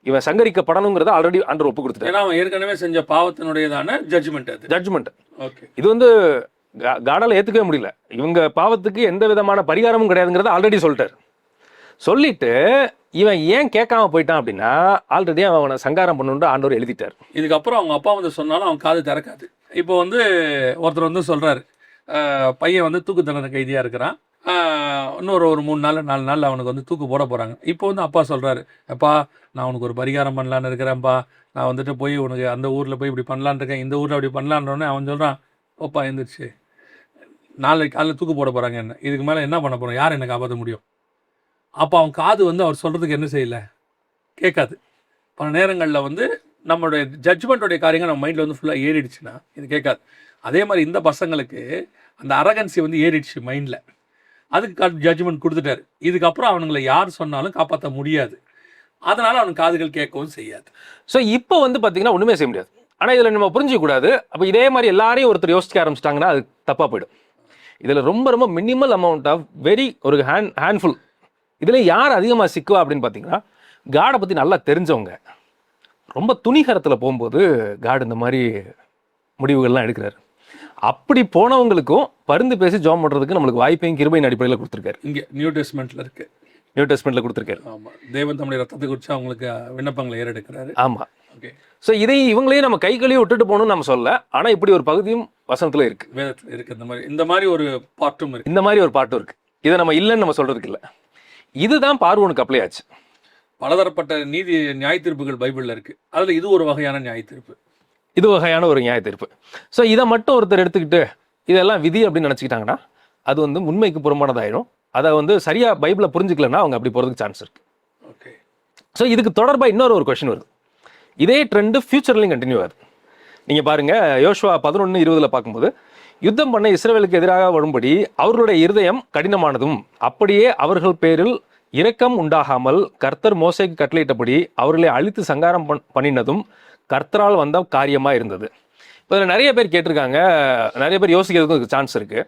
இவன் சங்கரிக்கப்படணுங்கிறத ஆல்ரெடி ஆண்டவர் ஒப்பு கொடுத்துட்டார். ஏன்னா அவன் ஏற்கனவே செஞ்ச பாவத்தினுடையதான ஜட்ஜ்மெண்ட். ஓகே, இது வந்து காடால ஏத்துக்கவே முடியல. இவங்க பாவத்துக்கு எந்த விதமான பரிகாரமும் கிடையாதுங்கிறத ஆல்ரெடி சொல்லிட்டார். சொல்லிட்டு இவன் ஏன் கேட்காம போயிட்டான் அப்படின்னா, ஆல்ரெடி அவனை சங்காரம் பண்ணுன்னு ஆண்டவர் எழுதிட்டார். இதுக்கப்புறம் அவங்க அப்பா வந்து சொன்னாலும் அவன் காது திறக்காது. இப்போ வந்து ஒருத்தர் வந்து சொல்றாரு, பையன் வந்து தூக்கு தண்டனை கைதியா இருக்கிறான், இன்னொரு ஒரு 3 நாள் 4 நாள் அவனுக்கு வந்து தூக்கு போட போறாங்க. இப்போ வந்து அப்பா சொல்றாரு, அப்பா நான் உனக்கு ஒரு பரிகாரம் பண்ணலான்னு இருக்கிறேன்ப்பா, நான் வந்துட்டு போய் உனக்கு அந்த ஊர்ல போய் இப்படி பண்ணலான்னு இருக்கேன், இந்த ஊர்ல அப்படி பண்ணலான்றோன்னே அவன் சொல்றான், ஓப்பா எழுந்திரிச்சு நாளைக்கு காலையில் தூக்கு போட போறாங்க, என்ன இதுக்கு மேல என்ன பண்ண போறோம், யார் என்ன காப்பாற்ற முடியும்? அப்போ அவன் காது வந்து அவர் சொல்கிறதுக்கு என்ன செய்யலை, கேட்காது. பல நேரங்களில் வந்து நம்மளுடைய ஜட்ஜ்மெண்ட்டோடைய காரியங்கள் நம்ம மைண்டில் வந்து ஃபுல்லாக ஏறிடுச்சுன்னா இது கேட்காது. அதே மாதிரி இந்த பசங்களுக்கு அந்த அரகன்சி வந்து ஏறிடுச்சு மைண்டில், அதுக்கு ஜட்ஜ்மெண்ட் கொடுத்துட்டாரு. இதுக்கப்புறம் அவனுங்களை யார் சொன்னாலும் காப்பாற்ற முடியாது, அதனால் அவனுக்கு காதுகள் கேட்கவும் செய்யாது. ஸோ இப்போ வந்து பார்த்தீங்கன்னா ஒன்றுமே செய்ய முடியாது. ஆனால் இதில் நம்ம புரிஞ்சிக்கக்கூடாது. அப்போ இதே மாதிரி எல்லாரையும் ஒருத்தர் யோசிக்க ஆரம்பிச்சிட்டாங்கன்னா அது தப்பாக போயிடும். இதில் ரொம்ப ரொம்ப மினிமல் அமௌண்ட் ஆஃப் ஒரு ஹேண்ட்ஃபுல். இதில் யார் அதிகமாக சிக்குவா அப்படின்னு பார்த்தீங்கன்னா, காடை பற்றி நல்லா தெரிஞ்சவங்க. ரொம்ப துணிகரத்தில் போகும்போது காடு இந்த மாதிரி முடிவுகள்லாம் எடுக்கிறாரு. அப்படி போனவங்களுக்கும் பருந்து பேசி ஜாம் பண்ணுறதுக்கு நம்மளுக்கு வாய்ப்பையும் கிருபையின் அடிப்படையில் கொடுத்துருக்காரு. இங்கே நியூ டெஸ்ட்மெண்ட்டில் கொடுத்துருக்காரு. ஆமாம், தேவன் தம்முடைய ரத்தத்தை குறித்து அவங்களுக்கு விண்ணப்பங்களை ஏறெடுக்கிறாரு. ஆமாம். ஓகே. ஸோ இதை இவங்களையும் நம்ம கைகளையும் விட்டுட்டு போகணும்னு நம்ம சொல்ல, ஆனால் இப்படி ஒரு பகுதியும் வசனத்தில் இருக்கு, வேதத்தில் இருக்கு. இந்த மாதிரி ஒரு பாட்டும் இருக்கு, இந்த மாதிரி ஒரு பாட்டும் இருக்கு. இதை நம்ம இல்லைன்னு நம்ம சொல்றதுக்கு இல்லை. இதுதான் பார்வோனுக்கு அப்ளை ஆச்சு. பலதரப்பட்ட நியாய தீர்ப்புகள் பைபிளில் இருக்கு, அதில் இது ஒரு வகையான நியாய தீர்ப்பு. இது வகையான ஒரு நியாய தீர்ப்பு. ஸோ இதை மட்டும் ஒருத்தர் எடுத்துக்கிட்டு இதெல்லாம் விதி அப்படின்னு நினச்சிக்கிட்டாங்கன்னா அது வந்து உண்மைக்கு புறம்பானதாயிடும். அதை வந்து சரியாக பைபிளை புரிஞ்சுக்கலன்னா அவங்க அப்படி போகிறதுக்கு சான்ஸ் இருக்கு. ஓகே. ஸோ இதுக்கு தொடர்பாக இன்னொரு கொஸ்டின் வருது. இதே ட்ரெண்டு ஃபியூச்சர்லையும் கண்டினியூ ஆகுது. நீங்கள் பாருங்க, யோசுவா 11:20 பார்க்கும்போது, யுத்தம் பண்ண இஸ்ரவேலுக்கு எதிராக வரும்படி அவர்களுடைய இருதயம் கடினமானதும் அப்படியே அவர்கள் பேரில் இரக்கம் உண்டாகாமல் கர்த்தர் மோசேக்கு கட்டளையிட்டபடி அவர்களை அழித்து சங்காரம் பண்ணினதும் கர்த்தரால் வந்த காரியமாக இருந்தது. இப்போ இதில் நிறைய பேர் கேட்டிருக்காங்க, நிறைய பேர் யோசிக்கிறதுக்கும் சான்ஸ் இருக்குது.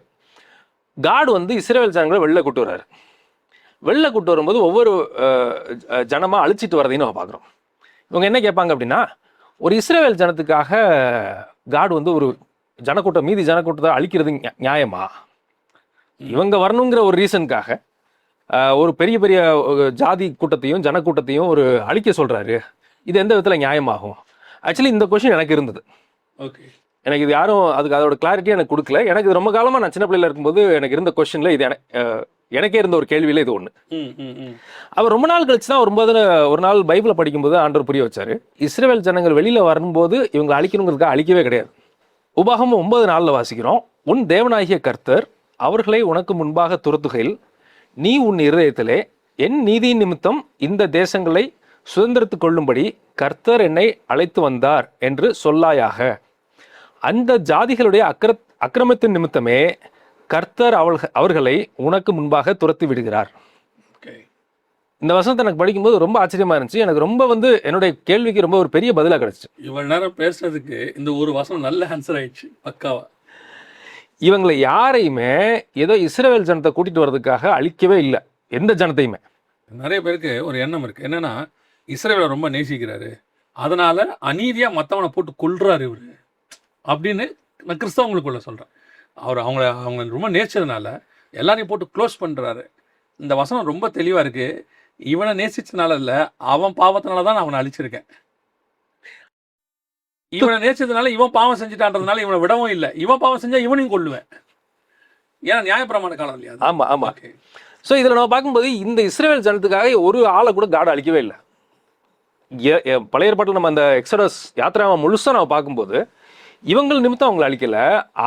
காட் வந்து இஸ்ரவேல் ஜனங்களை வெளில கூட்டு வர்றாரு. வெளில கூட்டு வரும்போது ஒவ்வொரு ஜனமாக அழிச்சிட்டு வரதையும் நம்ம பார்க்குறோம். இவங்க என்ன கேட்பாங்க அப்படின்னா, ஒரு இஸ்ரவேல் ஜனத்துக்காக காட் வந்து ஒரு ஜனக்கூட்டம் மீதி ஜனக்கூட்டத்தை அழிக்கிறது நியாயமா? இவங்க வரணுங்கிற ஒரு ரீசனுக்காக ஒரு பெரிய பெரிய ஜாதி கூட்டத்தையும் ஜனக்கூட்டத்தையும் ஒரு அழிக்க சொல்றாரு. இது எந்த விதத்தில் நியாயமாகும்? ஆக்சுவலி இந்த கொஸ்டின் எனக்கு இருந்தது. ஓகே. எனக்கு இது யாரும் அதோட கிளாரிட்டி எனக்கு கொடுக்கல. எனக்கு இது ரொம்ப காலமாக நான் சின்ன பிள்ளையில இருக்கும்போது எனக்கு இருந்த கொஸ்டின்ல இது எனக்கே இருந்த ஒரு கேள்வியில இது ஒன்று. அவர் ரொம்ப நாள் கழிச்சு தான் ஒரு நாள் பைபிளை படிக்கும்போது ஆண்டவர் புரிய வச்சாரு. இஸ்ரவேல் ஜனங்கள் வெளியில வரும்போது இவங்களை அழிக்கணுங்கிறதுக்காக அழிக்கவே கிடையாது. உபாகமம் 9:4 வாசிக்கிறோம், உன் தேவனாகிய கர்த்தர் அவர்களை உனக்கு முன்பாக துரத்துகையில் நீ உன் இருதயத்திலே என் நீதியின் நிமித்தம் இந்த தேசங்களை சுதந்திரத்து கொள்ளும்படி கர்த்தர் என்னை அழைத்து வந்தார் என்று சொல்லாயாக. அந்த ஜாதிகளுடைய அக்கிரமத்தின் நிமித்தமே கர்த்தர் அவர்களை உனக்கு முன்பாக துரத்தி விடுகிறார். இந்த வசனத்தை எனக்கு படிக்கும்போது ரொம்ப ஆச்சரியமா இருந்துச்சு. எனக்கு ரொம்ப என்னுடைய கேள்விக்கு ரொம்ப ஒரு பெரிய பதிலாக கிடைச்சிச்சு. இவ்வளவு நேரம் பேசுறதுக்கு இந்த ஒரு வசனம் நல்ல ஆன்சர் ஆயிடுச்சு, பக்காவா. இவங்களை யாரையுமே ஏதோ இஸ்ரவேல் ஜனத்தை கூட்டிட்டு வர்றதுக்காக அழிக்கவே இல்லை, எந்த ஜனத்தையுமே. நிறைய பேருக்கு ஒரு எண்ணம் இருக்கு, என்னன்னா இஸ்ரவேலை ரொம்ப நேசிக்கிறாரு, அதனால அநீதியா மற்றவனை போட்டு கொல்றாரு இவரு அப்படின்னு நான் கிறிஸ்தவங்களுக்குள்ள சொல்றேன். அவங்க ரொம்ப நேசிச்சதுனால எல்லாரையும் போட்டு க்ளோஸ் பண்றாரு. இந்த வசனம் ரொம்ப தெளிவா இருக்கு. இவனை நேசிச்சதுனால இல்ல, அவன் பாவத்தினால தான் நான் அவனை அழிச்சிருக்கேன். இவனை நேசிச்சதுனால இவன் பாவம் செஞ்சுட்டான்றதுனால இவனை விடவும் இல்லை, இவன் பாவம் செஞ்சா இவனையும் கொல்லுவேன். ஏன்னா நியாயப்பிரமாண காலம் இல்லையா? ஆமா ஆமா. ஸோ இதில் நம்ம பார்க்கும்போது இந்த இஸ்ரவேல் ஜனத்துக்காக ஒரு ஆளை கூட காட் அழிக்கவே இல்லை. பழைய ஏற்பாட்டில் நம்ம அந்த எக்ஸடஸ் யாத்திராவை முழுசாக நம்ம பார்க்கும்போது இவங்கள் நிமித்தம் அவங்களை அழிக்கல,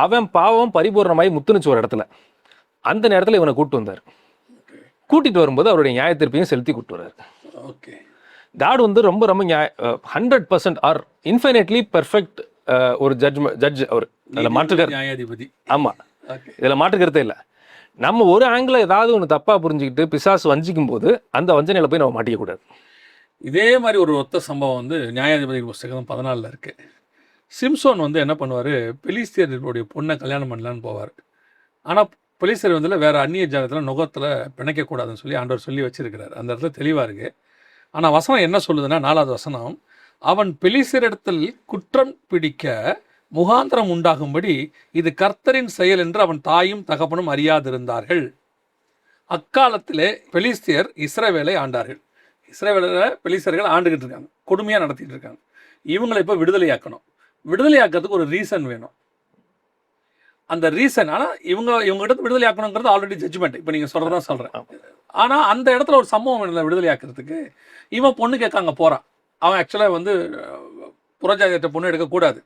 அவன் பாவம் பரிபூர்ணமாய் முத்துனுச்சு ஒரு இடத்துல. அந்த நேரத்தில் இவனை கூட்டு வந்தார். கூட்டிட்டு வரும்போது அவருடைய நியாயத்தீர்ப்பையும் செலுத்தி கூட்டு வர்றாரு. ஓகே. காட் ரொம்ப ரொம்ப 100% ஆர் இன்ஃபைனைட்லி பெர்ஃபெக்ட் ஒரு ஜட்ஜ் அவர். அதில் மாற்றுக்கிறது நியாயாதிபதி. ஆமா, இதில் மாற்றுக்கிறதே இல்லை. நம்ம ஒரு ஆங்கிள் ஏதாவது ஒன்று தப்பா புரிஞ்சுக்கிட்டு பிசாசு வஞ்சிக்கும் போது அந்த வஞ்சனையில போய் நம்ம மாட்டிக்க கூடாது. இதே மாதிரி ஒரு ஒத்த சம்பவம் வந்து நியாயாதிபதி புஸ்தகம் 14 இருக்கு. சிம்சோன் வந்து என்ன பண்ணுவார், பெலிஸ்தியர்களுடைய பொண்ணை கல்யாணம் பண்ணலான்னு போவார். ஆனால் பெலிஸ்தியர் வந்து வேற அந்நிய ஜாதத்தில் நுகத்தில் பிணைக்கக்கூடாதுன்னு சொல்லி ஆண்டவர் சொல்லி வச்சிருக்கிறார். அந்த இடத்துல தெளிவாக இருக்கு. ஆனால் வசனம் என்ன சொல்லுதுன்னா 4வது வசனம், அவன் பெலிஸ்தியரிடத்தில் குற்றம் பிடிக்க முகாந்திரம் உண்டாகும்படி இது கர்த்தரின் செயல் என்று அவன் தாயும் தகப்பனும் அறியாதிருந்தார்கள். அக்காலத்திலே பெலிஸ்தியர் இஸ்ரவேலை ஆண்டார்கள். இஸ்ரவேலில் பெலிஸ்தியர்கள் ஆண்டுகிட்டு இருக்காங்க, கொடுமையாக நடத்திட்டு இருக்காங்க. இவங்களை இப்போ விடுதலையாக்கணும். விடுதலையாக்கிறதுக்கு ஒரு ரீசன் வேணும். அந்த ரீசன், ஆனால் இவங்ககிட்ட விடுதலையாக்கணுங்கிறது ஆல்ரெடி ஜட்ஜ்மெண்ட். இப்போ நீங்கள் சொல்கிறதா சொல்கிறேன். ஆனால் அந்த இடத்துல ஒரு சம்பவம் இல்லை விடுதலையாக்கிறதுக்கு. இவன் பொண்ணு கேட்க அங்கே போகிறான். அவன் ஆக்சுவலாக வந்து புறஜாதியத்தை பொண்ணு எடுக்கக்கூடாது.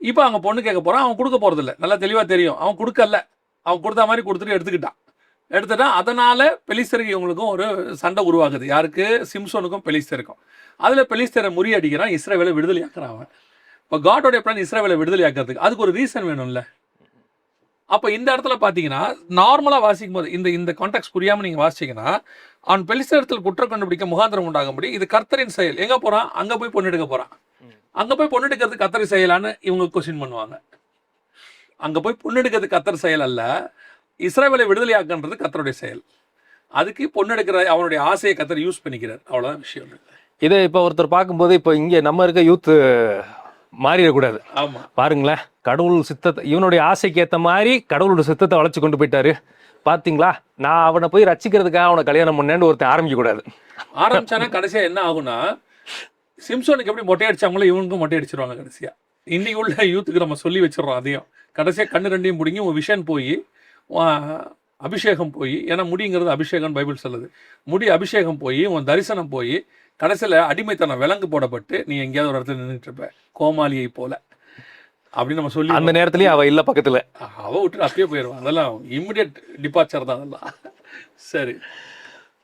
இப்போ அவங்க பொண்ணு கேட்க போகிறான். அவன் கொடுக்க போகிறதில்ல, நல்லா தெளிவாக தெரியும். அவன் கொடுக்கல, அவன் கொடுத்த மாதிரி கொடுத்துட்டு எடுத்துட்டான். அதனால் பெலிஸ்தருக்கு இவங்களுக்கும் ஒரு சண்டை உருவாகுது. யாருக்கு? சிம்சோனுக்கும் பெலிஸ்தருக்கும். அதில் பெலிஸ்தரை முறியடிக்கிறான், இஸ்ரவேலை விடுதலையாக்குறான் அவன். இப்போ காடோடைய பிளான் இஸ்ரவேலை விடுதலையாக்கிறதுக்கு அதுக்கு ஒரு ரீசன் வேணும்ல. அப்போ இந்த இடத்துல பார்த்தீங்கன்னா நார்மலாக வாசிக்கும் போது இந்த கான்டெக்ட் புரியாமல் நீங்கள் வாசிச்சிங்கன்னா, அவன் பெலிஸ்தரிடத்தில் குற்றம் கண்டுபிடிக்க முகாந்திரம் உண்டாகும்படி இது கர்த்தரின் செயல். எங்கே போகிறான்? அங்கே போய் பொண்ணு எடுக்க போகிறான். அங்கே போய் பொண்ணு எடுக்கிறது கர்த்தர் செயலான்னு இவங்க கொஸ்டின் பண்ணுவாங்க. அங்கே போய் பொண்ணு எடுக்கிறது கர்த்தர் செயல் அல்ல, இஸ்ரவேலை விடுதலையாக்குன்றது கர்த்தருடைய செயல். அதுக்கு பொண்ணு எடுக்கிற அவனுடைய ஆசையை கர்த்தர் யூஸ் பண்ணிக்கிறார். அவ்வளோதான் விஷயம். இதை இப்போ ஒருத்தர் பார்க்கும்போது இப்போ இங்கே நம்ம இருக்க யூத் மாறிடக்கூடாது. ஆமாம், பாருங்களேன், கடவுள் சித்தத்தை இவனுடைய ஆசைக்கு ஏற்ற மாதிரி கடவுளோட சித்தத்தை வளைச்சு கொண்டு போயிட்டாரு. பார்த்தீங்களா, நான் அவனை போய் ரசிக்கிறதுக்காக அவனை கல்யாணம் பண்ணேன்னு ஒருத்தன் ஆரம்பிக்கக்கூடாது. ஆரம்பிச்சானா கடைசியாக என்ன ஆகுனா, சிம்சோனுக்கு எப்படி மொட்டை அடிச்சாங்களோ இவனுக்கும் மொட்டை அடிச்சிருவாங்க கடைசியாக. இன்னைக்கு உள்ள யூத்துக்கு நம்ம சொல்லி வச்சிடறோம். அதையும் கடைசியாக கண்ணு ரெண்டையும் பிடிங்கி உன் விஷன் போய் அபிஷேகம் போய், ஏன்னா முடிங்கிறது அபிஷேகம் பைபிள் சொல்லுது. முடி அபிஷேகம் போய் உன் தரிசனம் போய் கடைசியில் அடிமைத்தனம் விலங்கு போடப்பட்டு நீ எங்கேயாவது ஒரு இடத்துல நின்றுட்டு இருப்ப, கோமாளியை போல அப்படின்னு நம்ம சொல்லி. அந்த நேரத்துலயும் அவ இல்லை பக்கத்தில், அவ விட்டு அப்பயே போயிடுவான். அதெல்லாம் இம்மிடியட் டிபார்ச்சர் தான் அதெல்லாம். சரி,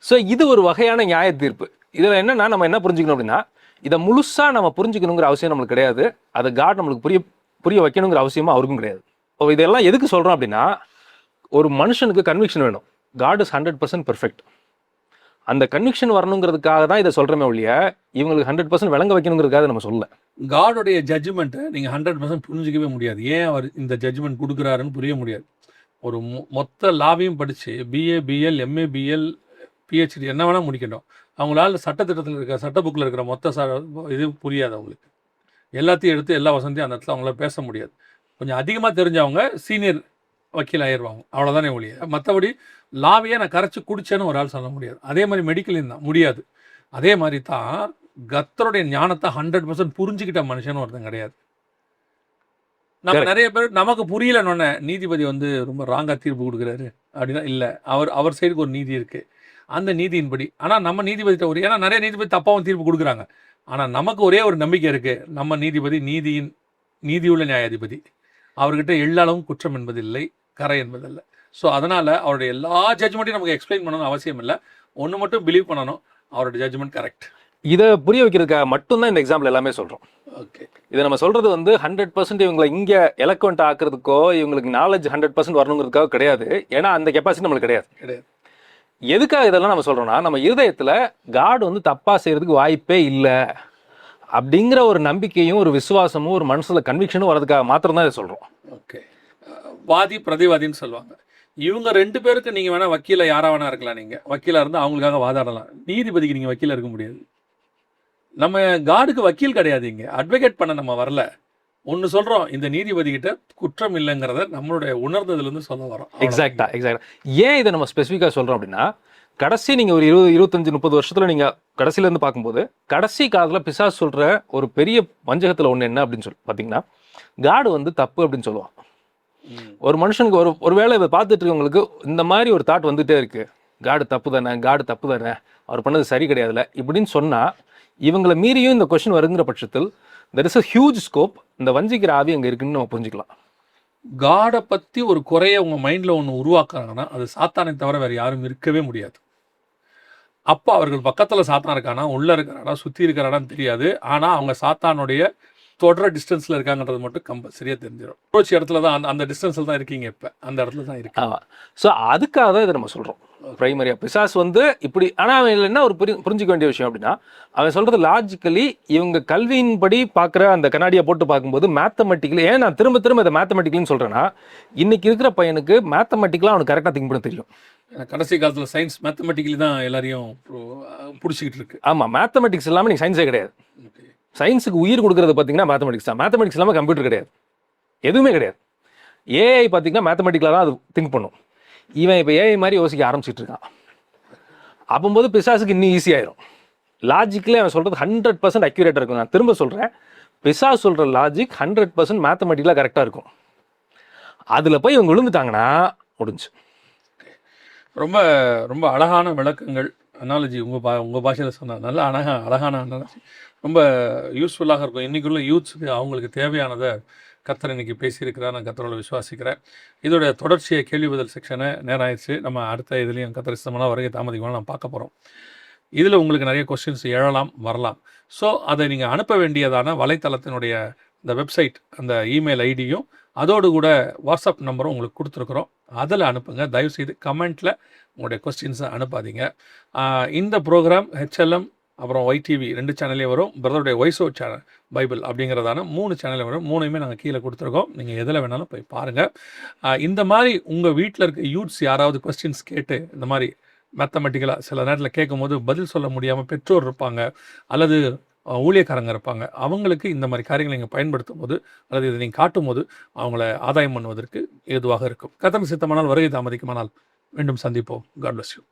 ஸோ இது ஒரு வகையான நியாய தீர்ப்பு. இதில் என்னன்னா நம்ம என்ன புரிஞ்சுக்கணும் அப்படின்னா, இதை முழுசாக நம்ம புரிஞ்சுக்கணுங்கிற அவசியம் நம்மளுக்கு கிடையாது. அதை காட் நம்மளுக்கு புரிய வைக்கணுங்கிற அவசியமும் அவருக்கும் கிடையாது. இப்போ இதெல்லாம் எதுக்கு சொல்கிறோம் அப்படின்னா, ஒரு மனுஷனுக்கு கன்விக்ஷன் வேணும். God is 100% perfect. அந்த கன்விக்ஷன் வரணுங்கிறதுக்காக தான் இதை சொல்கிறோமே ஒழிய இவங்களுக்கு 100% விளங்க வைக்கணுங்கிறதுக்காக நம்ம சொல்லல. காடோடைய ஜட்ஜ்மெண்ட்டை நீங்கள் 100% புரிஞ்சிக்கவே முடியாது. ஏன் அவர் இந்த ஜட்ஜ்மெண்ட் கொடுக்குறாருன்னு புரிய முடியாது. ஒரு மொத்த லாவையும் படித்து BA, BL, MA, BL, PhD என்ன வேணால் முடிக்கணும். அவங்களால சட்டத்திட்டத்தில் இருக்கிற சட்ட புக்கில் இருக்கிற மொத்த இது புரியாது அவங்களுக்கு. எல்லாத்தையும் எடுத்து எல்லா வசந்தையும் அந்த இடத்துல அவங்களால பேச முடியாது. கொஞ்சம் அதிகமாக தெரிஞ்சவங்க சீனியர் வக்கீல் ஆயிடுவாங்க, அவ்வளோதானே ஒழிய. மற்றபடி லாவையே நான் கரைச்சி குடிச்சேன்னு ஒரு ஆள் சொல்ல முடியாது. அதே மாதிரி மெடிக்கலையும் தான் முடியாது. அதே மாதிரி தான் கர்த்தருடைய ஞானத்தை 100% புரிஞ்சுக்கிட்ட மனுஷன் ஒருத்தன் கிடையாது. நம்ம நிறைய பேர் நமக்கு புரியலன்னு நீதிபதி வந்து ரொம்ப ராங்கா தீர்ப்பு கொடுக்குறாரு அப்படின்னா இல்லை, அவர் சைடுக்கு ஒரு நீதி இருக்குது, அந்த நீதியின்படி. ஆனால் நம்ம நீதிபதிட்ட ஏன்னா நிறைய நீதிபதி தப்பாவும் தீர்ப்பு கொடுக்குறாங்க. ஆனால் நமக்கு ஒரே ஒரு நம்பிக்கை இருக்குது, நம்ம நீதிபதி நீதியுள்ள நியாயாதிபதி. அவர்கிட்ட எள்ளளவும் குற்றம் என்பதில்லை, கரை என்பதில்லை. ஸோ அதனால் அவருடைய எல்லா ஜட்ஜ்மெண்ட்டையும் நமக்கு எக்ஸ்பிளைன் பண்ணணும் அவசியம் இல்லை. ஒன்று மட்டும் பிலீவ் பண்ணணும், அவருடைய ஜட்ஜ்மெண்ட் கரெக்ட். இதை புரிய வைக்கிறதுக்காக மட்டும்தான் இந்த எக்ஸாம்பிள் எல்லாமே சொல்கிறோம். ஓகே, இதை நம்ம சொல்கிறது வந்து 100% இவங்களை இங்கே எலக்வெண்ட் ஆக்குறதுக்கோ இவங்களுக்கு நாலேஜ் 100% வரணுங்கிறதுக்காக கிடையாது. ஏன்னா அந்த கெப்பாசிட்டி நம்மளுக்கு கிடையாது. எதுக்காக இதெல்லாம் நம்ம சொல்கிறோம்னா, நம்ம இருதயத்தில் காட் வந்து தப்பாக செய்கிறதுக்கு வாய்ப்பே இல்லை அப்படிங்கிற ஒரு நம்பிக்கையும் ஒரு விசுவாசமும் ஒரு மனசில் கன்விக்ஷனும் வரதுக்காக மாத்திரம் தான் இதை சொல்கிறோம். ஓகே, வாதி பிரதிவாதின்னு சொல்லுவாங்க. இவங்க 2 பேருக்கு நீங்கள் வேணால் வக்கீல யாராக வேணா இருக்கலாம். நீங்கள் வக்கீலாக இருந்தால் அவங்களுக்காக வாதாடலாம். நீதிபதிக்கு நீங்கள் வக்கீலாக இருக்க முடியாது. நம்ம காடுக்கு வக்கீல் கிடையாது, இங்கே அட்வொகேட் பண்ண நம்ம வரல. ஒன்று சொல்கிறோம், இந்த நீதிபதி கிட்ட குற்றம் இல்லைங்கிறத நம்மளுடைய உணர்ந்ததுலேருந்து சொல்ல வரோம். எக்ஸாக்டா. ஏன் இதை நம்ம ஸ்பெசிஃபிக்காக சொல்கிறோம் அப்படின்னா, கடைசி நீங்கள் ஒரு 20-25-30 வருஷத்தில் நீங்கள் கடைசியிலேருந்து பார்க்கும்போது கடைசி காலத்தில் பிசாசு சொல்கிற ஒரு பெரிய வஞ்சகத்தில் ஒன்று என்ன அப்படின்னு சொல்லி பார்த்தீங்கன்னா, காடு வந்து தப்பு அப்படின்னு சொல்லுவான். ஒரு மனுஷனுக்கு ஒரு வேளை இதை பார்த்துட்டு இருக்கவங்களுக்கு இந்த மாதிரி ஒரு தாட் வந்துகிட்டே இருக்குது, காடு தப்பு தானே, அவர் பண்ணது சரி கிடையாதுல்ல இப்படின்னு சொன்னால், இவங்களை மீறியும் இந்த கொஸ்டின் வருங்கிற பட்சத்தில் there is a huge scope இந்த வஞ்சிக்கிற ஆவி அங்கே இருக்குன்னு நம்ம புரிஞ்சுக்கலாம். காடை பற்றி ஒரு குறைய உங்கள் மைண்டில் ஒன்று உருவாக்குறாங்கன்னா அது சாத்தானை தவிர வேறு யாரும் இருக்கவே முடியாது. அப்போ அவர்கள் பக்கத்தில் சாத்தான் இருக்கானா, உள்ளே இருக்கிறானா, சுற்றி இருக்கிறானான்னு தெரியாது. ஆனால் அவங்க சாத்தானுடைய தொடர டிஸ்டன்ஸில் இருக்காங்கன்றது மட்டும் கம்பல்சரியாக தெரிஞ்சிடும். அப்ரோச் இடத்துல தான் அந்த டிஸ்டன்ஸில் தான் இருக்கீங்க, இப்போ அந்த இடத்துல தான் இருக்கு. ஆமாம். ஸோ அதுக்காக தான் இதை நம்ம சொல்கிறோம் ப்ரைமரியாக. பிசாஸ் வந்து இப்படி, ஆனால் அவன் என்ன ஒரு புரிஞ்சிக்க வேண்டிய விஷயம் அப்படின்னா, அவன் சொல்கிறது லாஜிக்கலி இவங்க கல்வியின்படி பார்க்குற அந்த கண்ணாடியை போட்டு பார்க்கும்போது மேத்தமெட்டிக்கலி, ஏன் நான் திரும்ப திரும்ப இதை மேத்தமெட்டிக்கலின்னு சொல்கிறேன்னா, இன்னைக்கு இருக்கிற பையனுக்கு மேத்தமெட்டிக்கலாக அவனுக்கு கரெக்டாக திங்க் பண்ண தெரியும். கடைசி காலத்தில் சயின்ஸ் மேத்தமெட்டிக்கலி தான் எல்லாரையும் பிடிச்சிக்கிட்டு இருக்கு. ஆமாம், மேத்தமெட்டிக்ஸ் இல்லாமல் நீங்கள் சயின்ஸே கிடையாது. சயின்ஸுக்கு உயிர் கொடுக்குறது பார்த்தீங்கன்னா மேத்தமெட்டிக்ஸ் தான். மேத்தமெட்டிக்ஸ் இல்லாமல் கம்ப்யூட்டர் கிடையாது, எதுவுமே கிடையாது. ஏஐ பார்த்தீங்கன்னா மேத்தமெட்டிக்கலாக தான் அது திங்க் பண்ணும். இவன் இப்போ ஏஐ மாதிரி யோசிக்க ஆரம்பிச்சிட்டு இருக்கான். அப்போது பிசாசுக்கு இன்னும் ஈஸியாயிரும். லாஜிக்கலே அவன் சொல்கிறது 100% அக்யூரேட்டாக இருக்கும். நான் திரும்ப சொல்கிறேன், பிசாஸ் சொல்கிற லாஜிக் 100% மேத்தமெட்டிக்கலாக கரெக்டாக இருக்கும். அதில் போய் இவங்க விழுந்துட்டாங்கன்னா முடிஞ்சு. ரொம்ப ரொம்ப அழகான விளக்கங்கள், அனாலஜி உங்கள் பாஷையில் சொன்னால் நல்ல அழகான அனாலஜி, ரொம்ப யூஸ்ஃபுல்லாக இருக்கும். இன்றைக்குள்ள யூத்ஸுக்கு அவங்களுக்கு தேவையானதை கர்த்தர் இன்னைக்கு பேசியிருக்கிறார். நான் கர்த்தரோட விசுவாசிக்கிறேன். இதோட தொடர்ச்சியை கேள்வி பதில் செக்ஷனை நேரம் ஆயிடுச்சு. நம்ம அடுத்த இதுலேயும் கர்த்தர் இஷ்டமான வருகை தாமதிக்கலாம் நம்ம பார்க்க போகிறோம். இதில் உங்களுக்கு நிறைய கொஸ்டின்ஸ் எழலாம், வரலாம். ஸோ அதை நீங்கள் அனுப்ப வேண்டியதான வலைத்தளத்தினுடைய இந்த வெப்சைட், அந்த இமெயில் ஐடியும் அதோடு கூட வாட்ஸ்அப் நம்பரும் உங்களுக்கு கொடுத்துருக்குறோம். அதில் அனுப்புங்க. தயவுசெய்து கமெண்ட்டில் உங்களுடைய கொஸ்டின்ஸை அனுப்பாதீங்க. இந்த ப்ரோக்ராம் ஹெச்எல்எம் அப்புறம் ஒய்டிவி 2 சேனல்லையும் வரும். பிரதருடைய வாய்ஸ் ஓவர் சேனல் பைபிள் அப்படிங்கிறதான 3 சேனல்லையும் வரும். 3யுமே நாங்கள் கீழே கொடுத்துருக்கோம். நீங்கள் எதில் வேணாலும் போய் பாருங்கள். இந்த மாதிரி உங்கள் வீட்டில் இருக்க யூத்ஸ் யாராவது கொஸ்டின்ஸ் கேட்டு இந்த மாதிரி மேத்தமெட்டிக்கலாக சில நேரத்தில் கேட்கும்போது பதில் சொல்ல முடியாமல் பெற்றோர் இருப்பாங்க, அல்லது ஊழியக்காரங்க இருப்பாங்க. அவங்களுக்கு இந்த மாதிரி காரியங்களை நீங்கள் பயன்படுத்தும் போது அல்லது இதை நீங்கள் காட்டும் போது அவங்கள ஆதாயம் பண்ணுவதற்கு ஏதுவாக இருக்கும். கர்த்தர் சித்தமானால் வருகை தாமதிக்குமானால் மீண்டும் சந்திப்போம். God bless you.